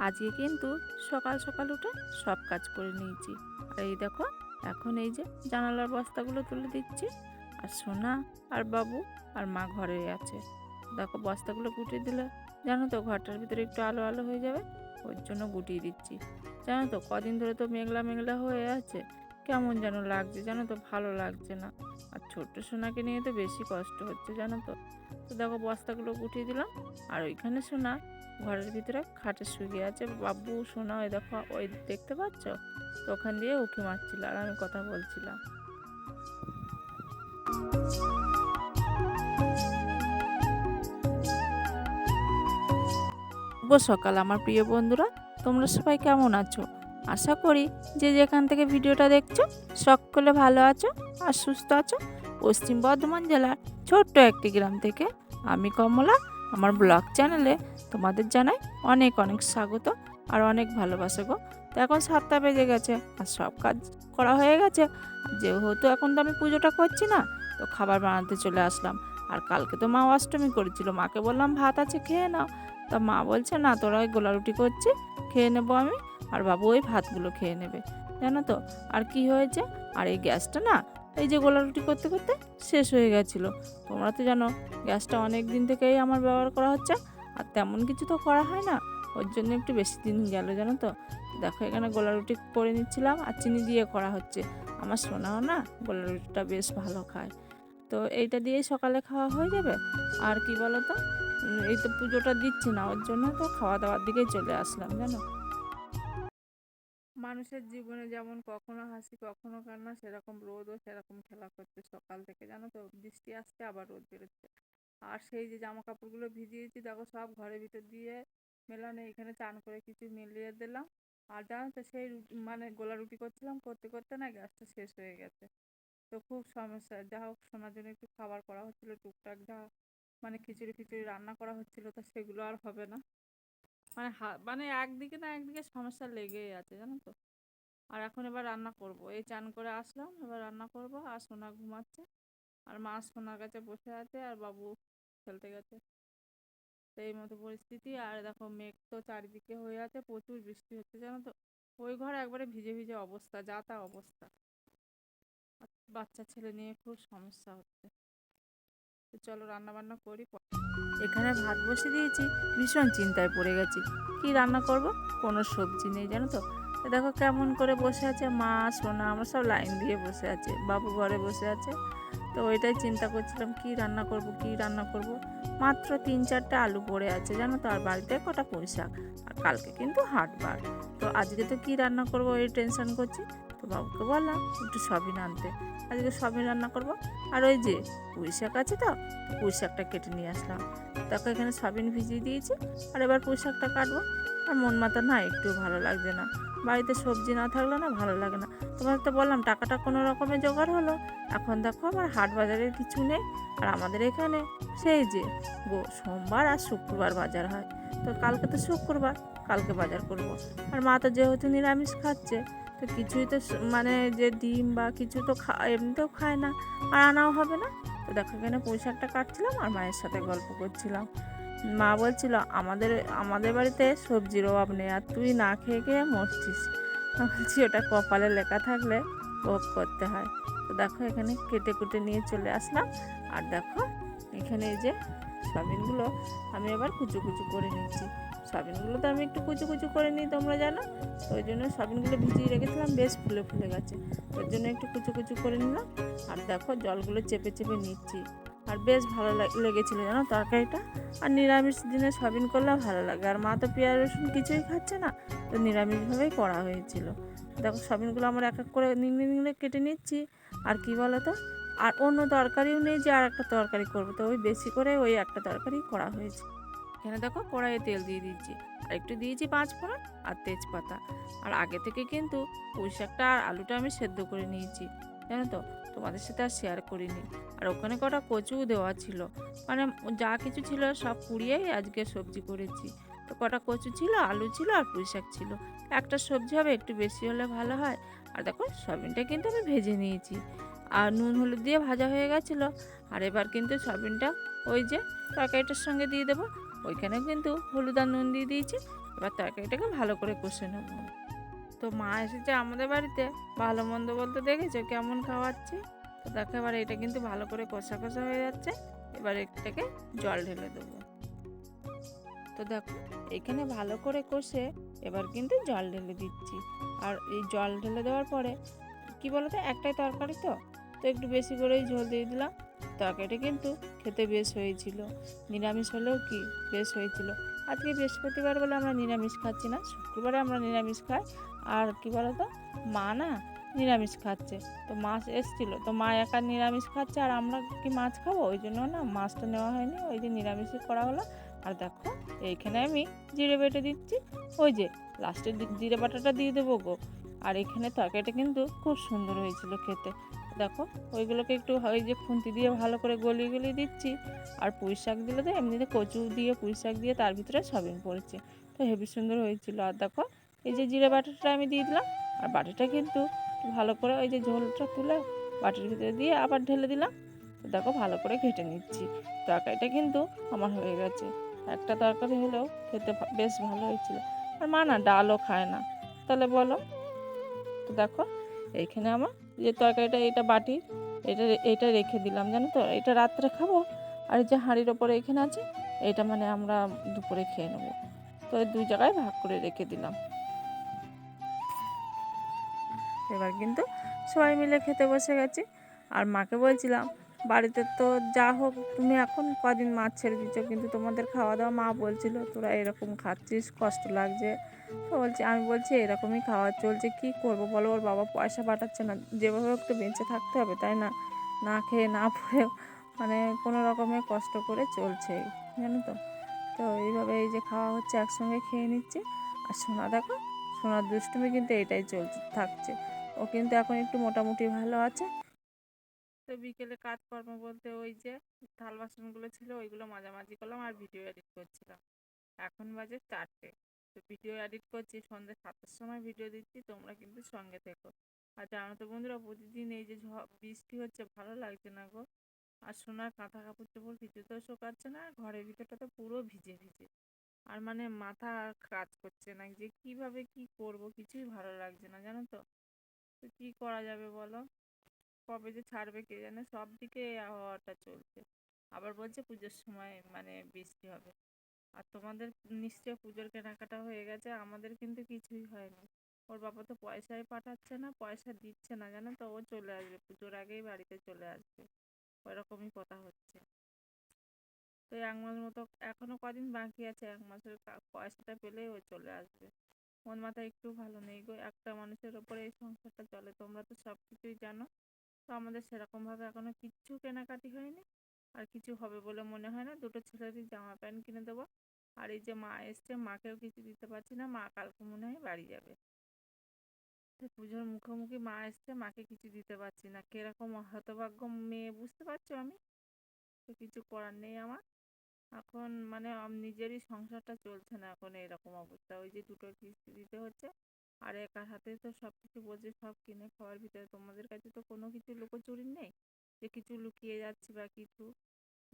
আজকে কিন্তু সকাল সকাল উঠে সব কাজ করে নিয়েছি। আর এই দেখো, এখন এই যে জানালার বস্তাগুলো তুলে দিচ্ছি। আর সোনা আর বাবু আর মা ঘরে আছে। দেখো বস্তাগুলো গুটিয়ে দিলে জানো তো ঘরটার ভিতরে একটু আলো আলো হয়ে যাবে, ওর জন্য গুটিয়ে দিচ্ছি। জানো তো কদিন ধরে তো মেঘলা মেঘলা হয়ে আছে, কেমন যেন লাগছে, জানো তো ভালো লাগছে না। আর ছোট্ট সোনাকে নিয়ে তো বেশি কষ্ট হচ্ছে, জানো তো। তো দেখো বস্তাগুলো গুটিয়ে দিলাম। আর ওইখানে সোনা ঘরের ভিতরে খাটে শুয়ে আছে। বাবু সোনা ওই দেখো, ওই দেখতে পাচ্ছ তো, ওখান দিয়ে উঁকি মারছিল আর আমি কথা বলছিলাম। শুভ সকাল আমার প্রিয় বন্ধুরা, তোমরা সবাই কেমন আছো? আশা করি যে যেখান থেকে ভিডিওটা দেখছো সকলে ভালো আছো আর সুস্থ আছো। পশ্চিম বর্ধমান জেলার ছোট্ট একটি গ্রাম থেকে আমি কমলা আমার ব্লগ চ্যানেলে তোমাদের জানাই অনেক অনেক স্বাগত আর অনেক ভালোবাসা গো। তো এখন 7টা বেজে গেছে আর সব কাজ করা হয়ে গেছে। যেহেতু এখন তো আমি পুজোটা করছি না, তো খাবার বানাতে চলে আসলাম। আর কালকে তো মা অষ্টমী করেছিল, মাকে বললাম ভাত আছে খেয়ে নাও। তা মা বলছে না, তোরা ওই গোলা রুটি করছি খেয়ে নেবো আমি, আর বাবু ওই ভাতগুলো খেয়ে নেবে, জানো তো। আর কি হয়েছে, আর এই গ্যাসটা না, এই যে গোলা রুটি করতে করতে শেষ হয়ে গেছিলো। তোমরা তো জানো গ্যাসটা অনেক দিন থেকেই আমার ব্যবহার করা হচ্ছে, আর তেমন কিছু তো করা হয় না, ওর জন্য একটু বেশি দিন গেল, জানো তো। দেখো এখানে গোলা রুটি করে নিচ্ছিলাম আর চিনি দিয়ে করা হচ্ছে। আমার সোনাও না গোলা রুটিটা বেশ ভালো খায়। তো এইটা দিয়েই সকালে খাওয়া হয়ে যাবে। আর কি বলো তো, এই তো পুজোটা দিচ্ছি না, ওর জন্য তো খাওয়া দাওয়ার দিকেই চলে আসলাম, জানো। মানুষের জীবনে যেমন কখনো হাসি কখনো কান্না, সেরকম রোদও সেরকম খেলা করছে সকাল থেকে, জানো তো। বৃষ্টি আসছে আবার রোদ বেরোচ্ছে। আর সেই যে জামা কাপড়গুলো ভিজিয়েছি দেখো সব ঘরের ভিতর দিয়ে মেলানো, এখানে চান করে কিছু মিলিয়ে দিলাম। আর জানো তো সেই মানে গোলা রুটি করছিলাম, করতে করতে না গ্যাসটা শেষ হয়ে গেছে। তো খুব সমস্যা। যা হোক শোনার জন্য একটু খাবার করা হচ্ছিলো টুকটাক, যা মানে খিচুড়ি ফিচুড়ি রান্না করা হচ্ছিলো, তো সেগুলো আর হবে না। মানে মানে একদিকে না একদিকে সমস্যা লেগেই আছে, জানো তো। আর এখন এবার রান্না করব, এই চান করে আসলাম, এবার রান্না করব। আর সোনা ঘুমাচ্ছে আর মা সোনার কাছে বসে আছে আর বাবু খেলতে গেছে। তো এই মতো পরিস্থিতি। আর দেখো মেঘ তো চারিদিকে হয়ে আছে, প্রচুর বৃষ্টি হচ্ছে, জানো তো। ওই ঘর একবারে ভিজে ভিজে অবস্থা, যা তা অবস্থা। আর বাচ্চা ছেলে নিয়ে খুব সমস্যা হচ্ছে। তো চলো রান্না বান্না করি। এখানে ভাত বসে দিয়েছি, ভীষণ চিন্তায় পড়ে গেছি কি রান্না করব। কোনো সবজি নেই, জানো তো। তো দেখো কেমন করে বসে আছে মা সোনা, আমার সব লাইন দিয়ে বসে আছে, বাবু ঘরে বসে আছে। তো ওইটাই চিন্তা করছিলাম কি রান্না করব কি রান্না করব। মাত্র 3-4টা আলু পড়ে আছে, জানো তো, আর বাড়িতে কটা পুঁই শাক। আর কালকে কিন্তু হাটবার, তো আজকে তো কি রান্না করব এই টেনশন করছি। তো বাবুকে বললাম একটু সবিন আনতে, আজকে সবিন রান্না করব। আর ওই যে পুঁই শাক আছে, তো পুঁই শাকটা কেটে নিয়ে আসলাম। তাকে এখানে সবিন ভিজিয়ে দিয়েছি, আর এবার পুঁই শাকটা কাটবো। আর মন মাথা না একটু ভালো লাগছে না, বাড়িতে সবজি না থাকলে না ভালো লাগে না। তোমার তো বললাম টাকাটা কোনো রকমে জোগাড় হলো। এখন দেখো আমার হাট বাজারের কিছু নেই। আর আমাদের এখানে সেই যে সোমবার আর শুক্রবার বাজার হয়। তো কালকে তো শুক্রবার, কালকে বাজার করব। আর মা তো যেহেতু নিরামিষ খাচ্ছে, তো কিছুই তো মানে যে ডিম বা কিছু তো এমনিতেও খায় না, আর আনাও হবে না। তো দেখো এখানে পুঁই শাকটা কাটছিলাম আর মায়ের সাথে গল্প করছিলাম। মা বলছিল আমাদের আমাদের বাড়িতে সবজির অভাব নেই, আর তুই না খেয়ে খেয়ে মরছিস। বলছি ওটা কপালে লেখা থাকলে ভোগ করতে হয়। তো দেখো এখানে কেটে কুটে নিয়ে চলে আসলাম। আর দেখো এখানে এই যে সয়াবিনগুলো আমি এবার কুচু কুচু করে নিচ্ছি। সয়াবিনগুলো তো আমি একটু কুচু কুচু করে নিই, তোমরা জানো। তো ওই জন্য সয়াবিনগুলো ভিজিয়ে রেখেছিলাম, বেশ ফুলে ফুলে গেছে, ওই জন্য একটু কুচু কুচু করে নিলাম। আর দেখো জলগুলো চেপে চেপে নিচ্ছি। আর বেশ ভালো লেগেছিলো, জানো তরকারিটা। আর নিরামিষ দিনে সয়াবিন করলে ভালো লাগে, আর মা তো পেঁয়াজ রসুন কিছুই খাচ্ছে না, তো নিরামিষভাবেই করা হয়েছিল। দেখো সয়াবিনগুলো আমার এক এক করে নিংড়ে নিংড়ে কেটে নিচ্ছি। আর কি বলো তো, আর অন্য তরকারিও নেই যে আর একটা তরকারি করবো, তো ওই বেশি করে ওই একটা তরকারি করা হয়েছে। এখানে দেখো কড়াইয়ে তেল দিয়ে দিচ্ছি, আর একটু দিয়েছি 5 ফোড়ন আর তেজপাতা। আর আগে থেকে কিন্তু পুঁই শাকটা আর আলুটা আমি সেদ্ধ করে নিয়েছি, জানো তো। তোমাদের সাথে আর শেয়ার করিনি। আর ওখানে কটা কচুও দেওয়া ছিল, মানে যা কিছু ছিল সব পুড়িয়েই আজকে সবজি করেছি। তো কটা কচু ছিল, আলু ছিল আর পুঁই শাক ছিল। একটা সবজি হবে, একটু বেশি হলে ভালো হয়। আর দেখো সয়াবিনটা কিন্তু আমি ভেজে নিয়েছি, আর নুন হলুদ দিয়ে ভাজা হয়ে গেছিলো। আর এবার কিন্তু সয়াবিনটা ওই যে তরকারিটার সঙ্গে দিয়ে দেবো। ওইখানে কিন্তু হলুদ আর নুন দিয়ে দিয়েছি, এবার তরকারিটাকে ভালো করে কষে নেব। তো মা এসেছে আমাদের বাড়িতে, ভালো মন্দ বলতে দেখেছো কেমন খাওয়াচ্ছি। তো দেখো এবার এটা কিন্তু ভালো করে কষা কষা হয়ে যাচ্ছে, এবার এটাকে জল ঢেলে দেবো। তো দেখো এখানে ভালো করে কষে এবার কিন্তু জল ঢেলে দিচ্ছি। আর এই জল ঢেলে দেওয়ার পরে কি বলতো, একটাই তরকারি তো তো একটু বেশি করেই ঝোল দিয়ে দিলাম। তরকারিটা কিন্তু খেতে বেশ হয়েছিল, নিরামিষ হলেও কি বেশ হয়েছিল। আজকে বৃহস্পতিবার বলে আমরা নিরামিষ খাচ্ছি না, শুক্রবারে আমরা নিরামিষ খাই। আর কি বলতো, মা না নিরামিষ খাচ্ছে, তো মাছ এসছিল, তো মা একা নিরামিষ খাচ্ছে আর আমরা কি মাছ খাবো, ওই জন্য না মাছটা নেওয়া হয়নি, ওই যে নিরামিষই করা হলো। আর দেখো এইখানে আমি জিরে বেটে দিচ্ছি, ওই যে লাস্টে জিরে বাটাটা দিয়ে দেবো গো। আর এখানে তরকারিটা কিন্তু খুব সুন্দর হয়েছিল খেতে। দেখো ওইগুলোকে একটু ওই যে খুন্তি দিয়ে ভালো করে গলিয়ে গলিয়ে দিচ্ছি। আর পুঁই শাক দিলে তো এমনিতে কচু দিয়ে পুঁই শাক দিয়ে তার ভিতরে সয়াবিন পড়েছে, তো হেবি সুন্দর হয়েছিল। আর দেখো এই যে জিরে বাটাটা আমি দিয়ে দিলাম, আর বাটিটা কিন্তু ভালো করে ওই যে ঝোলটা তুলে বাটির ভিতরে দিয়ে আবার ঢেলে দিলাম। তো দেখো ভালো করে ঘেটে নিচ্ছি। তরকারিটা কিন্তু আমার হয়ে গেছে, একটা তরকারি হলেও খেতে বেশ ভালো হয়েছিল। আর মা না ডালও খায় না, তাহলে বলো। তো দেখো এইখানে আমার যে তরকারিটা, এটা বাটির, এটা রেখে দিলাম জানো তো, এটা রাত্রে খাবো। আর এই যে হাঁড়ির ওপরে এখানে আছে, এটা মানে আমরা দুপুরে খেয়ে নেবো। তো এই দুই জায়গায় ভাগ করে রেখে দিলাম। এবার কিন্তু সবাই মিলে খেতে বসে গেছি। আর মাকে বলছিলাম, বাড়িতে তো যা হোক তুমি এখন কদিন মাছ ছেড়ে দিচ্ছ, কিন্তু তোমাদের খাওয়া দাওয়া, মা বলছিল তোরা এরকম খাচ্ছিস কষ্ট লাগছে। তো আমি বলছি এরকমই খাওয়া চলছে, কি করব বলো, ওর বাবা পয়সা পাঠাচ্ছে না, যেভাবে একটু বেঁচে থাকতে হবে তাই না, না খেয়ে না পরে মানে কোনো রকমে কষ্ট করে চলছে, জানো তো। তো এইভাবে এই যে খাওয়া হচ্ছে, একসঙ্গে খেয়ে নিচ্ছি। আর সোনা দেখো, সোনার দুষ্টুমি কিন্তু এটাই চলছে থাকছে, ও কিন্তু এখন একটু মোটামুটি ভালো আছে। তো বিকেলে কাজকর্ম বলতে ওই যে থাল বাসনগুলো ছিল ওইগুলো মাঝামাঝি করলাম আর ভিডিও এডিট করছিলাম। এখন বাজে 4টে। তো ভিডিও এডিট করছি, সন্ধ্যে 7টার সময় ভিডিও দিচ্ছি, তোমরা কিন্তু সঙ্গে থেকো। আর জানো তো বন্ধুরা, প্রতিদিন এই যে বৃষ্টি হচ্ছে, ভালো লাগছে না গো। আর সোনার কাঁথা কাপড় চোপড় কিছুতেও শোকাচ্ছে না, ঘরের ভিতরটা তো পুরো ভিজে ভিজে। আর মানে মাথা আর কাজ করছে না, যে কিভাবে কি করব কিছুই ভালো লাগছে না, জানো তো। তো কি করা যাবে বলো, কবে যে ছাড়বে কে জানে, সব দিকে এই আবহাওয়াটা চলছে। আবার বলছে পুজোর সময় মানে বৃষ্টি হবে। আর তোমাদের নিশ্চয় পুজোর কেনাকাটা হয়ে গেছে, আমাদের কিন্তু কিছুই হয়নি। ওর বাবা তো পয়সাই পাঠাচ্ছে না, পয়সা দিচ্ছে না, জানো তো। ও চলে আসবে পুজোর আগেই, বাড়িতে চলে আসবে, ওরকমই কথা হচ্ছে। তো 1 মাস মতো এখনো কদিন বাকি আছে, 1 মাসের পয়সাটা পেলেই ও চলে আসবে। মন মাথা একটু ভালো নেই গো, একটা মানুষের ওপরে এই সংসারটা চলে, তোমরা তো সব কিছুই জানো। তো আমাদের সেরকমভাবে এখনো কিচ্ছু কেনাকাটি হয়নি, আর কিছু হবে বলে মনে হয় না। দুটো ছেলেরই জামা প্যান্ট কিনে দেবো। আর এই যে মা এসছে, মাকেও কিছু দিতে পারছি না, মা কালকে মনে হয় বাড়ি যাবে। তো পুজোর মুখোমুখি মা এসছে, মাকে কিছু দিতে পারছি না, কিরকম হতভাগ্য মেয়ে বুঝতে পারছো আমি। তো কিছু করার নেই আমার এখন, মানে নিজেরই সংসারটা চলছে না এখন, এরকম অবস্থা। ওই যে দুটো কিস্তি দিতে হচ্ছে, আর একার হাতে তো সব কিছু বলছে, সব কিনে খাওয়ার ভিতরে তোমাদের কাছে তো কোনো কিছু লুকোচুরি নেই যে কিছু লুকিয়ে যাচ্ছে বা কিছু,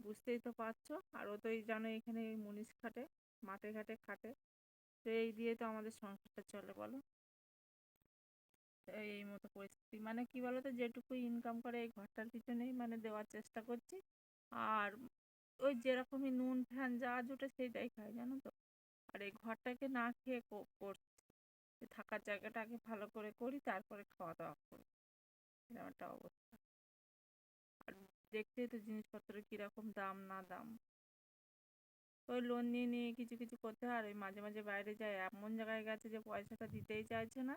বুঝতেই তো পারছো। আর ও তো এই জানো এখানে এই মুনিশ খাটে, মাঠে ঘাটে খাটে, তো এই দিয়ে তো আমাদের সংসারটা চলে বলো। তো এই মতো পরিস্থিতি, মানে কি বলো তো, যেটুকু ইনকাম করে এই ঘরটার পিছনেই মানে দেওয়ার চেষ্টা করছি। আর ওই যেরকমই নুন ফ্যান যা জুটে সেইটাই খাই, জানো তো। আর এই ঘরটাকে না খেয়ে করছি, যে থাকার জায়গাটা আগে ভালো করে করি, তারপরে খাওয়া দাওয়া করি, এরকম একটা অবস্থা। আর দেখতেই তো জিনিসপত্রের কীরকম দাম না দাম। ওই লোন নিয়ে নিয়ে কিছু কিছু করতে হয়, আর ওই মাঝে মাঝে বাইরে যায়, এমন জায়গায় গেছে যে পয়সাটা দিতেই চাইছে না।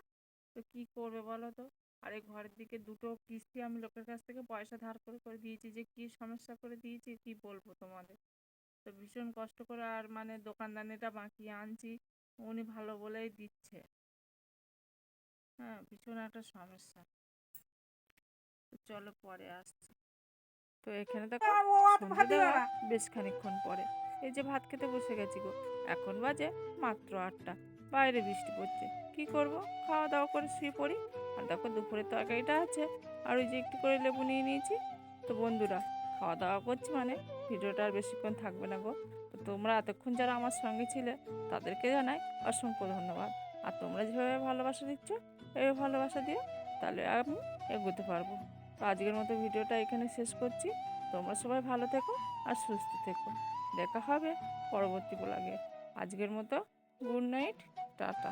তো কী করবে বলো তো। আর এই ঘরের দিকে দুটো কিস্তি আমি লোকের কাছ থেকে পয়সা ধার করে করে দিয়েছি, যে কী সমস্যা করে দিয়েছি কী বলবো তোমাদের। তো ভীষণ কষ্ট করে আর মানে দোকানদানিটা বাঁকিয়ে আনছি, উনি ভালো বলেই দিচ্ছে। হ্যাঁ, ভীষণ একটা সমস্যা। তো চলো পরে আসছি। তো এখানে দেখো সন্ধে দেওয়া বেশ খানিকক্ষণ পরে এই যে ভাত খেতে বসে গেছি গো। এখন বাজে মাত্র 8টা, বাইরে বৃষ্টি পড়ছে, কি করব, খাওয়া দাওয়া করে শুয়ে পড়ি। আর দেখো দুপুরের তরকারিটা আছে, আর ওই যে একটু করে লেবু নিয়ে নিয়েছি। তো বন্ধুরা, খাওয়া দাওয়া করছি মানে ভিডিওটা আর বেশিক্ষণ থাকবে না গো। তো তোমরা এতক্ষণ যারা আমার সঙ্গে ছিলে তাদেরকে জানাই অসংখ্য ধন্যবাদ। আর তোমরা যেভাবে ভালোবাসা দিচ্ছ এভাবে ভালোবাসা দিও, তাহলে আমি এগোতে পারবো। তো আজকের মতো ভিডিওটা এখানে শেষ করছি। তোমরা সবাই ভালো থেকো আর সুস্থ থেকো। দেখা হবে পরবর্তী ব্লগে। আজকের মতো গুড নাইট, টাটা।